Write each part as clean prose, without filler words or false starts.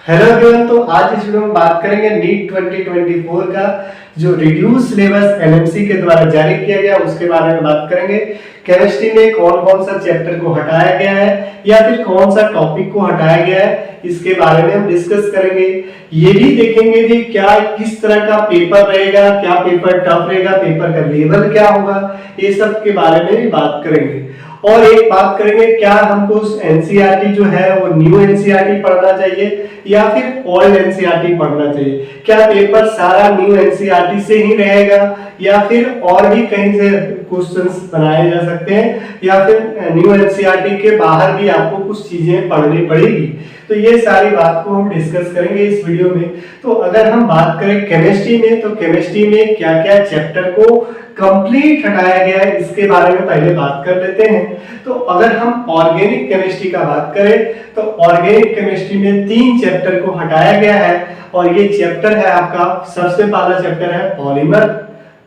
Hello everyone. तो आज इस वीडियो में बात करेंगे नीट 2024 का जो रिड्यूस सिलेबस एनएमसी के द्वारा जारी किया गया उसके बारे में बात करेंगे। केमिस्ट्री में कौन कौन सा चैप्टर को हटाया गया है या फिर कौन सा टॉपिक को हटाया गया है, इसके बारे में हम डिस्कस करेंगे। ये भी देखेंगे कि क्या किस तरह का पेपर रहेगा, क्या पेपर टफ रहेगा, पेपर का लेवल क्या होगा, ये सब के बारे में भी बात करेंगे। और एक बात करेंगे, क्या हमको एनसीईआरटी जो है वो न्यू एनसीईआरटी पढ़ना चाहिए या फिर ओल्ड एनसीईआरटी पढ़ना चाहिए। क्या पेपर सारा न्यू एनसीईआरटी से ही रहेगा या फिर और भी कहीं से क्वेश्चंस बनाए जा सकते हैं या फिर न्यू एनसीईआरटी के बाहर भी आपको कुछ चीजें पढ़नी पड़ेगी। तो ये सारी बात को हम डिस्कस करेंगे इस वीडियो में। तो अगर हम बात करें केमिस्ट्री में, तो केमिस्ट्री में क्या क्या चैप्टर को कंप्लीट हटाया गया है इसके बारे में पहले बात कर लेते हैं। तो अगर हम ऑर्गेनिक केमिस्ट्री का बात करें तो ऑर्गेनिक केमिस्ट्री में 3 चैप्टर को हटाया गया है और ये चैप्टर है आपका, सबसे पहला चैप्टर है पॉलीमर,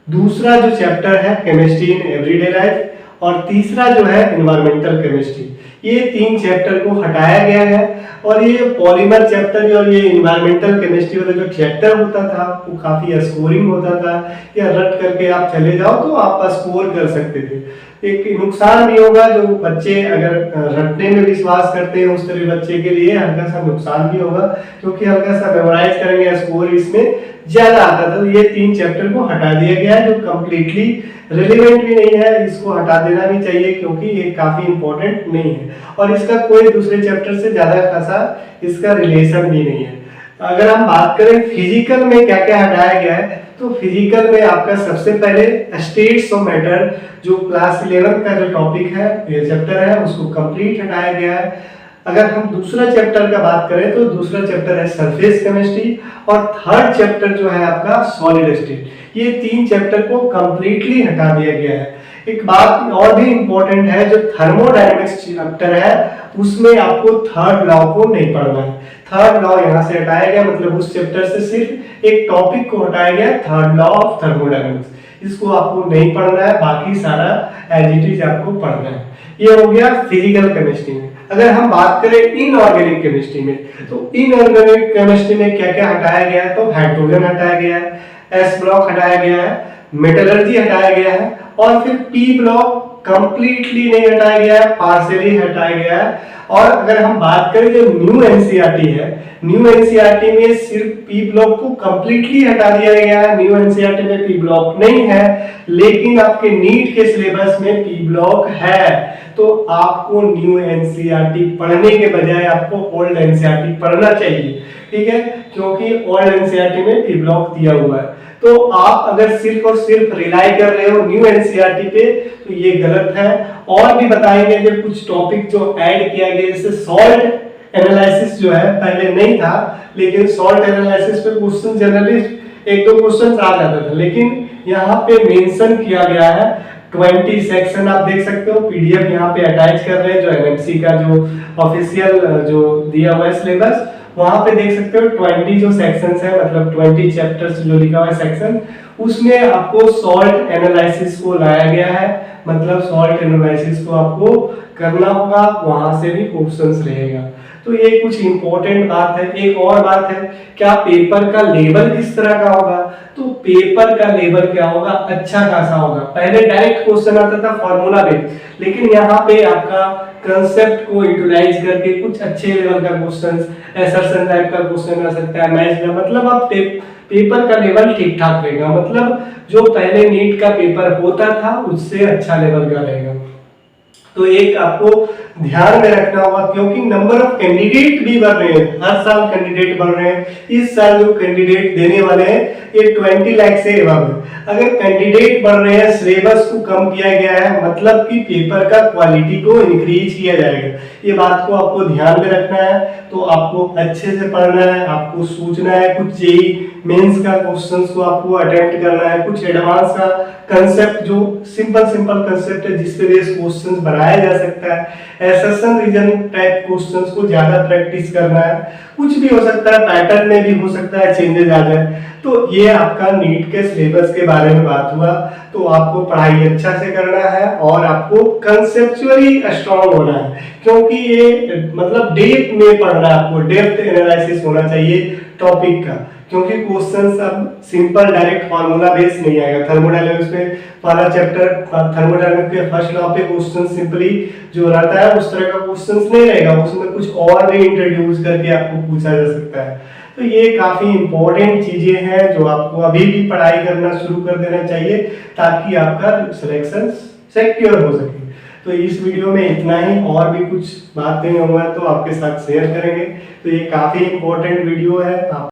दूसरा जो चैप्टर है केमिस्ट्री इन एवरीडे लाइफ और तीसरा जो है एनवायरमेंटल केमिस्ट्री। ये 3 चैप्टर को हटाया गया है और ये पॉलीमर चैप्टर और ये एनवायरमेंटल केमिस्ट्री वाला जो चैप्टर होता था वो काफी स्कोरिंग होता था, या रट करके आप चले जाओ तो आप स्कोर कर सकते थे। एक नुकसान भी होगा, जो बच्चे अगर रटने में विश्वास करते हैं उस तरह बच्चे के लिए हल्का सा नुकसान भी होगा, क्योंकि हल्का सा मेमोराइज करेंगे स्कोर इसमें ज्यादा आता था। तो ये 3 चैप्टर को हटा दिया गया है जो कंप्लीटली रिलेवेंट भी नहीं है, इसको हटा देना भी चाहिए क्योंकि ये काफी इंपॉर्टेंट नहीं है और इसका कोई दूसरे चैप्टर से ज्यादा खासा इसका रिलेशन भी नहीं है। अगर हम बात करें फिजिकल में क्या क्या हटाया गया है, तो फिजिकल में आपका सबसे पहले स्टेट्स ऑफ मैटर जो क्लास 11 का जो टॉपिक है, ये चैप्टर है, उसको कंप्लीट हटाया गया है। अगर हम दूसरा चैप्टर का बात करें तो दूसरा चैप्टर है सरफेस केमिस्ट्री और थर्ड चैप्टर जो है आपका सॉलिड स्टेट। ये 3 चैप्टर को कंप्लीटली हटा दिया गया है। एक बात और भी इंपॉर्टेंट है, जो थर्मोडायनेमिक्स चैप्टर है उसमें आपको थर्ड लॉ को नहीं पढ़ना है। थर्ड लॉ यहाँ से हटाया गया, मतलब उस चैप्टर से सिर्फ एक टॉपिक को हटाया गया, थर्ड लॉ ऑफ थर्मोडायनेमिक्स। इसको आपको नहीं पढ़ना है, बाकी सारा एज इट इज आपको पढ़ना है। ये हो गया फिजिकल केमिस्ट्री में। अगर हम बात करें इनऑर्गेनिक केमिस्ट्री में, तो इनऑर्गेनिक केमिस्ट्री में क्या क्या हटाया गया है, तो हाइड्रोजन हटाया गया है, एस ब्लॉक हटाया गया है, मेटलर्जी हटाया गया है और फिर पी ब्लॉक कंप्लीटली नहीं हटाया गया है, पार्शियली हटाया गया है। और अगर हम बात करें जो न्यू एनसीईआरटी है, न्यू एनसीईआरटी में सिर्फ पी ब्लॉक को कंप्लीटली हटा दिया गया है। न्यू एनसीईआरटी में पी ब्लॉक नहीं है, लेकिन आपके नीट के सिलेबस में पी ब्लॉक है। तो आपको न्यू एनसीईआरटी पढ़ने के बजाय आपको ओल्ड एनसीईआरटी पढ़ना चाहिए, ठीक है, क्योंकि ओल्ड एनसीईआरटी में पी ब्लॉक दिया हुआ है। तो आप अगर सिर्फ और सिर्फ रिलाई कर रहे हो न्यू एनसीईआरटी पे तो ये गलत है। और भी बताएंगे कि कुछ टॉपिक जो ऐड किया गया, जैसे सॉल्ट एनालिसिस जो है पहले नहीं था, लेकिन सॉल्ट एनालिसिस पे क्वेश्चन जनरली 1-2 क्वेश्चन आ जाता था, लेकिन यहाँ पे मेंशन किया गया है 20 सेक्शन। आप देख सकते हो, पीडीएफ यहाँ पे अटैच कर रहे हैं जो एनएमसी का जो ऑफिशियल जो दिया हुआ है सिलेबस, वहां पे देख सकते हो 20 जो सेक्शंस है, मतलब 20 चैप्टर्स जो लिखा हुआ है सेक्शन, उसमें आपको सॉल्ट एनालिसिस को लाया गया है। मतलब सॉल्ट एनालिसिस को आपको करना होगा, वहां से भी क्वेश्चंस रहेगा। तो ये कुछ इंपॉर्टेंट बात है। एक और बात है, क्या पेपर का लेवल किस तरह का होगा, तो पेपर का लेवल क्या होगा, अच्छा खासा होगा। पहले डायरेक्ट क्वेश्चन आता था फॉर्मूला बेस्ड, लेकिन यहाँ पे आपका कंसेप्ट को यूटिलाइज करके कुछ अच्छे लेवल का क्वेश्चन, एसर्शन टाइप का क्वेश्चन आ सकता है, मैच का, मतलब आप पेपर का लेवल ठीक ठाक रहेगा। मतलब जो पहले नीट का पेपर होता था उससे अच्छा लेवल का रहेगा। तो एक आपको ध्यान में रखना होगा, क्योंकि नंबर ऑफ कैंडिडेट भी बढ़ रहे हैं, हर साल कैंडिडेट बढ़ रहे हैं। इस साल जो कैंडिडेट देने वाले हैं ये 20 लाख से एबव है। अगर कैंडिडेट बढ़ रहे हैं, सिलेबस को कम किया गया है, मतलब कि पेपर का क्वालिटी को इंक्रीज किया जाएगा। ये बात को आपको ध्यान में रखना है। तो आपको अच्छे से पढ़ना है, आपको सोचना है, कुछ जेईई मेंस का क्वेश्चंस को आपको अटेम्प्ट करना है, कुछ एडवांस का कंसेप्ट जो सिंपल कंसेप्ट है जिस पे बेस क्वेश्चंस बनाया जा सकता है, एसर्शन रीजन टाइप क्वेश्चंस को ज्यादा प्रैक्टिस करना है। कुछ भी हो सकता है, पैटर्न में भी हो सकता है चेंजेस आ जाए। तो ये आपका नीट के सिलेबस के बारे में बात हुआ। तो आपको पढ़ाई अच्छा से करना है और आपको कंसेप्चुअली स्ट्रांग होना है, क्योंकि ये मतलब डीप में पढ़ना पढ़ना है आपको, डेप्थ एनालिसिस होना चाहिए टॉपिक का, क्योंकि क्वेश्चंस अब सिंपल डायरेक्ट फार्मूला बेस नहीं आएगा। थर्मोडायनामिक्स में पहला चैप्टर थर्मोडायनामिक्स के फर्स्ट लॉ पे क्वेश्चन सिंपली जो रहता है उस तरह का क्वेश्चंस नहीं रहेगा, उसमें कुछ और भी इंट्रोड्यूस करके आपको पूछा जा सकता है। तो ये काफी इंपॉर्टेंट चीजें हैं जो आपको अभी भी पढ़ाई करना शुरू कर देना चाहिए ताकि आपका सिलेक्शन सिक्योर हो सके। तो इस वीडियो में इतना ही, और भी कुछ बातें होंगे तो आपके साथ शेयर करेंगे। तो ये काफी इंपॉर्टेंट वीडियो है। आप